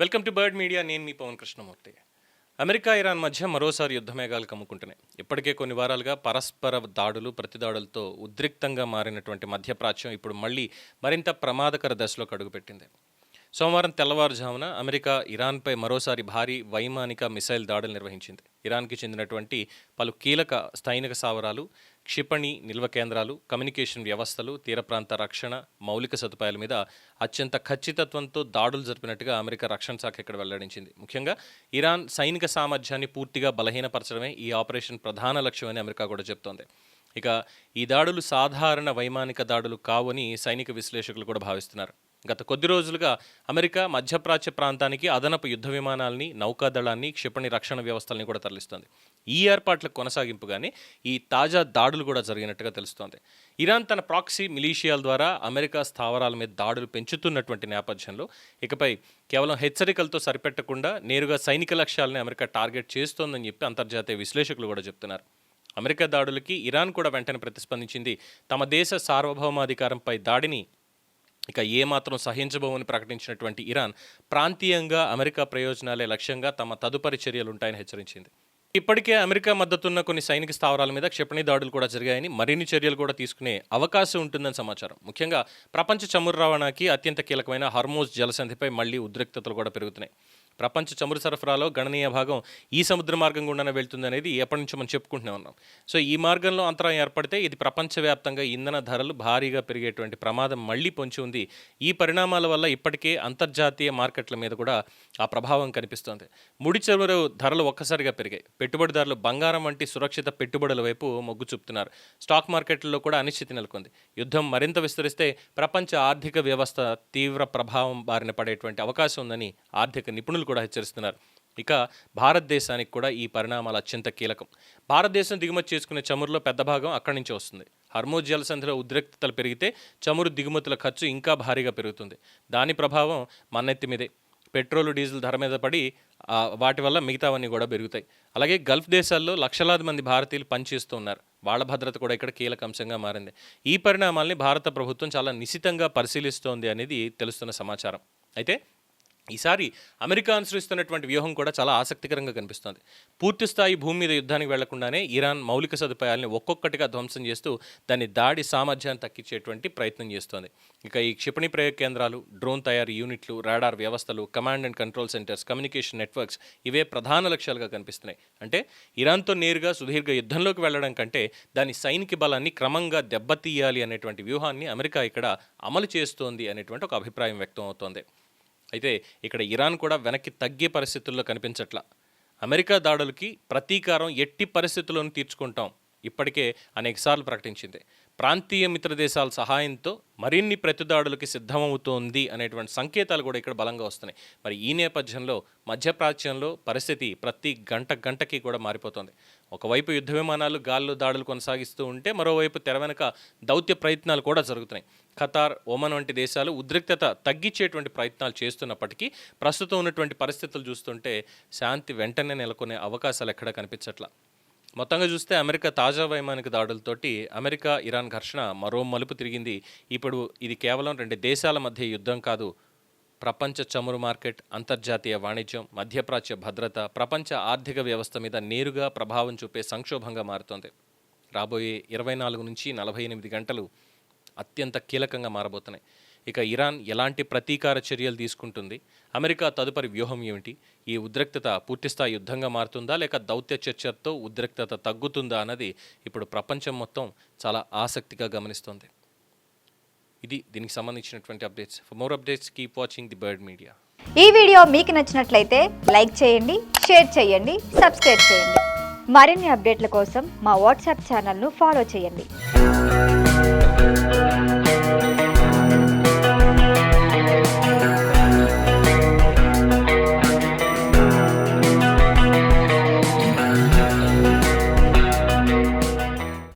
Welcome to bird media. నేను మీ Pawan Krishnamurthy. America Iran మధ్య మరోసారి యుద్ధమేఘాలు కమ్ముకుంటున్నాయి. ఇప్పటికే కొన్ని వారాలుగా పరస్పర దాడులు ప్రతిదాడులతో ఉద్రిక్తంగా మారినటువంటి మధ్యప్రాచ్యం ఇప్పుడు మళ్ళీ మరింత ప్రమాదకర దశలోకి అడుగుపెట్టింది. సోమవారం తెల్లవారుజామున అమెరికా ఇరాన్పై మరోసారి భారీ వైమానిక మిసైల్ దాడులు నిర్వహించింది. ఇరాన్కి చెందినటువంటి పలు కీలక సైనిక స్థావరాలు, క్షిపణి నిల్వ కేంద్రాలు, కమ్యూనికేషన్ వ్యవస్థలు, తీర ప్రాంత రక్షణ, మౌలిక సదుపాయాల మీద అత్యంత ఖచ్చితత్వంతో దాడులు జరిపినట్టుగా అమెరికా రక్షణ శాఖ ఇక్కడ వెల్లడించింది. ముఖ్యంగా ఇరాన్ సైనిక సామర్థ్యాన్ని పూర్తిగా బలహీనపరచడమే ఈ ఆపరేషన్ ప్రధాన లక్ష్యమని అమెరికా కూడా చెబుతోంది. ఇక ఈ దాడులు సాధారణ వైమానిక దాడులు కావని సైనిక విశ్లేషకులు కూడా భావిస్తున్నారు. గత కొద్ది రోజులుగా అమెరికా మధ్యప్రాచ్య ప్రాంతానికి అదనపు యుద్ధ విమానాల్ని, నౌకాదళాన్ని, క్షిపణి రక్షణ వ్యవస్థల్ని కూడా తరలిస్తోంది. ఈ ఏర్పాట్లకు కొనసాగింపుగానే ఈ తాజా దాడులు కూడా జరిగినట్టుగా తెలుస్తోంది. ఇరాన్ తన ప్రాక్సీ మిలీషియాల ద్వారా అమెరికా స్థావరాల మీద దాడులు పెంచుతున్నటువంటి నేపథ్యంలో ఇకపై కేవలం హెచ్చరికలతో సరిపెట్టకుండా నేరుగా సైనిక లక్ష్యాలని అమెరికా టార్గెట్ చేస్తోందని చెప్పి అంతర్జాతీయ విశ్లేషకులు కూడా చెప్తున్నారు. అమెరికా దాడులకి ఇరాన్ కూడా వెంటనే ప్రతిస్పందించింది. తమ దేశ సార్వభౌమాధికారంపై దాడిని ఇక ఏమాత్రం సహించబోమని ప్రకటించినటువంటి ఇరాన్ ప్రాంతీయంగా అమెరికా ప్రయోజనాలే లక్ష్యంగా తమ తదుపరి చర్యలుంటాయని హెచ్చరించింది. ఇప్పటికే అమెరికా మద్దతున్న కొన్ని సైనిక స్థావరాల మీద క్షిపణి దాడులు కూడా జరిగాయని, మరిన్ని చర్యలు కూడా తీసుకునే అవకాశం ఉంటుందని సమాచారం. ముఖ్యంగా ప్రపంచ చమురు రవాణాకి అత్యంత కీలకమైన హర్మోజ్ జలసంధిపై మళ్లీ ఉద్రిక్తతలు కూడా పెరుగుతున్నాయి. ప్రపంచ చమురు సరఫరాలో గణనీయ భాగం ఈ సముద్ర మార్గం గుండానే వెళ్తుంది అనేది ఎప్పటి నుంచో మనం చెప్పుకుంటూనే ఉన్నాం. సో ఈ మార్గంలో అంతరాయం ఏర్పడితే ఇది ప్రపంచవ్యాప్తంగా ఇంధన ధరలు భారీగా పెరిగేటువంటి ప్రమాదం మళ్లీ పొంచి ఉంది. ఈ పరిణామాల వల్ల ఇప్పటికే అంతర్జాతీయ మార్కెట్ల మీద కూడా ఆ ప్రభావం కనిపిస్తోంది. ముడి చమురు ధరలు ఒక్కసారిగా పెరిగాయి. పెట్టుబడిదారులు బంగారం వంటి సురక్షిత పెట్టుబడుల వైపు మొగ్గు చూపుతున్నారు. స్టాక్ మార్కెట్లలో కూడా అనిశ్చితి నెలకొంది. యుద్ధం మరింత విస్తరిస్తే ప్రపంచ ఆర్థిక వ్యవస్థ తీవ్ర ప్రభావం బారిన పడేటువంటి అవకాశం ఉందని ఆర్థిక నిపుణులు కూడా హెచ్చరిస్తున్నారు. ఇక భారతదేశానికి కూడా ఈ పరిణామాలు అత్యంత కీలకం. భారతదేశం దిగుమతి చేసుకునే చమురులో పెద్ద భాగం అక్కడి నుంచే వస్తుంది. హర్మోజ్ జలసంధిలో ఉద్రిక్తతలు పెరిగితే చమురు దిగుమతుల ఖర్చు ఇంకా భారీగా పెరుగుతుంది. దాని ప్రభావం మన్నెత్తి మీదే. పెట్రోలు, డీజిల్ ధర మీద పడి వాటి వల్ల మిగతావన్నీ కూడా పెరుగుతాయి. అలాగే గల్ఫ్ దేశాల్లో లక్షలాది మంది భారతీయులు పనిచేస్తూ ఉన్నారు. వాళ్ళ భద్రత కూడా ఇక్కడ కీలక అంశంగా మారింది. ఈ పరిణామాల్ని భారత ప్రభుత్వం చాలా నిశితంగా పరిశీలిస్తోంది అనేది తెలుస్తున్న సమాచారం. అయితే ఈసారి అమెరికా అనుసరిస్తున్నటువంటి వ్యూహం కూడా చాలా ఆసక్తికరంగా కనిపిస్తోంది. పూర్తిస్థాయి భూమి మీద యుద్ధానికి వెళ్లకుండానే ఇరాన్ మౌలిక సదుపాయాలను ఒక్కొక్కటిగా ధ్వంసం చేస్తూ దాని దాడి సామర్థ్యాన్ని తగ్గించేటువంటి ప్రయత్నం చేస్తోంది. ఇక ఈ క్షిపణి ప్రయోగ కేంద్రాలు, డ్రోన్ తయారీ యూనిట్లు, రాడార్ వ్యవస్థలు, command and control centres, communication networks ఇవే ప్రధాన లక్ష్యాలుగా కనిపిస్తున్నాయి. అంటే ఇరాన్తో నేరుగా సుదీర్ఘ యుద్ధంలోకి వెళ్లడం కంటే దాని సైనిక బలాన్ని క్రమంగా దెబ్బతీయాలి అనేటువంటి వ్యూహాన్ని అమెరికా ఇక్కడ అమలు చేస్తోంది అనేటువంటి ఒక అభిప్రాయం వ్యక్తం అవుతోంది. అయితే ఇక్కడ ఇరాన్ కూడా వెనక్కి తగ్గే పరిస్థితుల్లో కనిపించట్లా. అమెరికా దాడులకి ప్రతీకారం ఎట్టి పరిస్థితుల్లోనూ తీర్చుకుంటాం ఇప్పటికే అనేకసార్లు ప్రకటించింది. ప్రాంతీయ మిత్ర దేశాల సహాయంతో మరిన్ని ప్రతిదాడులకి సిద్ధమవుతోంది అనేటువంటి సంకేతాలు కూడా ఇక్కడ బలంగా వస్తున్నాయి. మరి ఈ నేపథ్యంలో మధ్యప్రాచ్యంలో పరిస్థితి ప్రతి గంటకి కూడా మారిపోతుంది. ఒకవైపు యుద్ధ విమానాలు గాల్లో దాడులు కొనసాగిస్తూ ఉంటే మరోవైపు తెర వెనుక దౌత్య ప్రయత్నాలు కూడా జరుగుతున్నాయి. ఖతార్, ఒమన్ వంటి దేశాలు ఉద్రిక్తత తగ్గించేటువంటి ప్రయత్నాలు చేస్తున్నప్పటికీ ప్రస్తుతం ఉన్నటువంటి పరిస్థితులు చూస్తుంటే శాంతి వెంటనే నెలకొనే అవకాశాలు ఎక్కడా కనిపించట్లా. మొత్తంగా చూస్తే అమెరికా తాజా వైమానిక దాడులతోటి అమెరికా ఇరాన్ ఘర్షణ మరో మలుపు తిరిగింది. ఇప్పుడు ఇది కేవలం రెండు దేశాల మధ్య యుద్ధం కాదు, ప్రపంచ చమురు మార్కెట్, అంతర్జాతీయ వాణిజ్యం, మధ్యప్రాచ్య భద్రత, ప్రపంచ ఆర్థిక వ్యవస్థ మీద నేరుగా ప్రభావం చూపే సంక్షోభంగా మారుతోంది. రాబోయే 24 నుంచి 48 గంటలు అత్యంత కీలకంగా మారబోతున్నాయి. ఇక ఇరాన్ ఎలాంటి ప్రతీకార చర్యలు తీసుకుంటుంది, అమెరికా తదుపరి వ్యూహం ఏమిటి, ఈ ఉద్రిక్తత పూర్తిస్థాయి యుద్ధంగా మారుతుందా లేక దౌత్య చర్చతో ఉద్రిక్తత తగ్గుతుందా అన్నది ఇప్పుడు ప్రపంచం మొత్తం చాలా ఆసక్తిగా గమనిస్తోంది. ఇది దీనికి సంబంధించినటువంటి updates. For more updates keep watching the bird media. ఈ వీడియో మీకు నచ్చినట్లయితే లైక్ చేయండి, షేర్ చేయండి, సబ్స్క్రైబ్ చేయండి. మరిన్ని అప్డేట్ల కోసం మా వాట్సాప్ ఛానల్ను ఫాలో చేయండి.